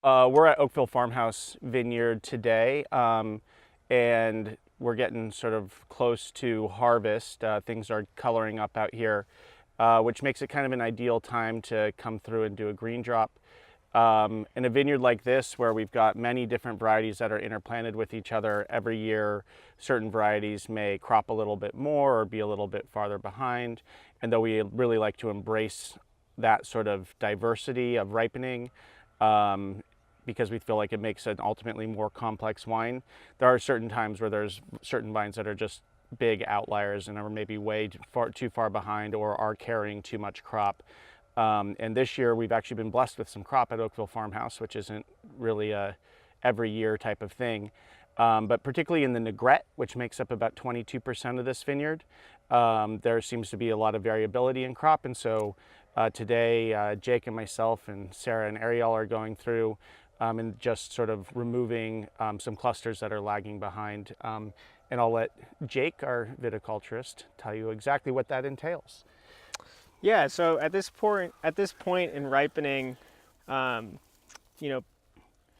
We're at Oakville Farmhouse Vineyard today, and we're getting sort of close to harvest. Things are coloring up out here, which makes it kind of an ideal time to come through and do a green drop. In a vineyard like this, where we've got many different varieties that are interplanted with each other, every year certain varieties may crop a little bit more or be a little bit farther behind. And though we really like to embrace that sort of diversity of ripening, because we feel like it makes an ultimately more complex wine, there are certain times where there's certain vines that are just big outliers and are maybe way too far behind or are carrying too much crop. And this year we've actually been blessed with some crop at Oakville Farmhouse, which isn't really a every year type of thing. But particularly in the Negrette, which makes up about 22% of this vineyard, there seems to be a lot of variability in crop. And so today, Jake and myself and Sarah and Ariel are going through and just sort of removing some clusters that are lagging behind. And I'll let Jake, our viticulturist, tell you exactly what that entails. Yeah, so at this point in ripening, you know,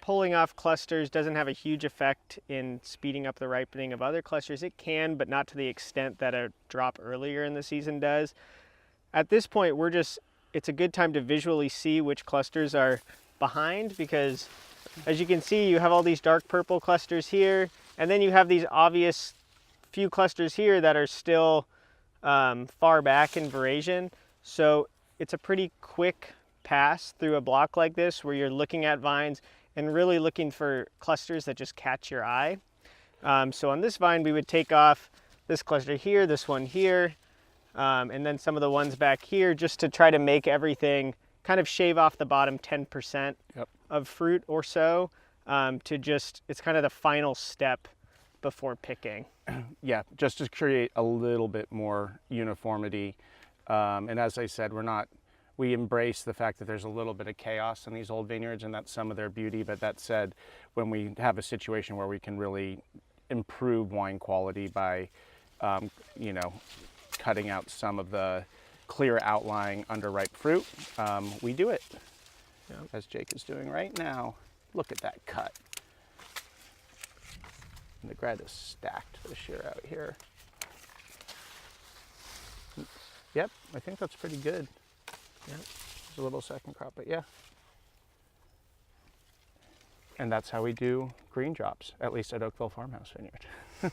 pulling off clusters doesn't have a huge effect in speeding up the ripening of other clusters. It can, but not to the extent that a drop earlier in the season does. At this point, it's a good time to visually see which clusters are behind, because as you can see, you have all these dark purple clusters here, and then you have these obvious few clusters here that are still far back in veraison. So it's a pretty quick pass through a block like this where you're looking at vines and really looking for clusters that just catch your eye. So on this vine, we would take off this cluster here, this one here, and then some of the ones back here, just to try to make everything kind of shave off the bottom 10% of fruit or so, it's kind of the final step before picking. Yeah, just to create a little bit more uniformity. And as I said, we embrace the fact that there's a little bit of chaos in these old vineyards, and that's some of their beauty. But that said, when we have a situation where we can really improve wine quality by, cutting out some of the clear outlying underripe fruit, we do it, as Jake is doing right now. Look at that cut. The Negrette is stacked this year out here. Yep, I think that's pretty good. Yeah, there's a little second crop, but yeah. And that's how we do green drops, at least at Oakville Farmhouse Vineyard.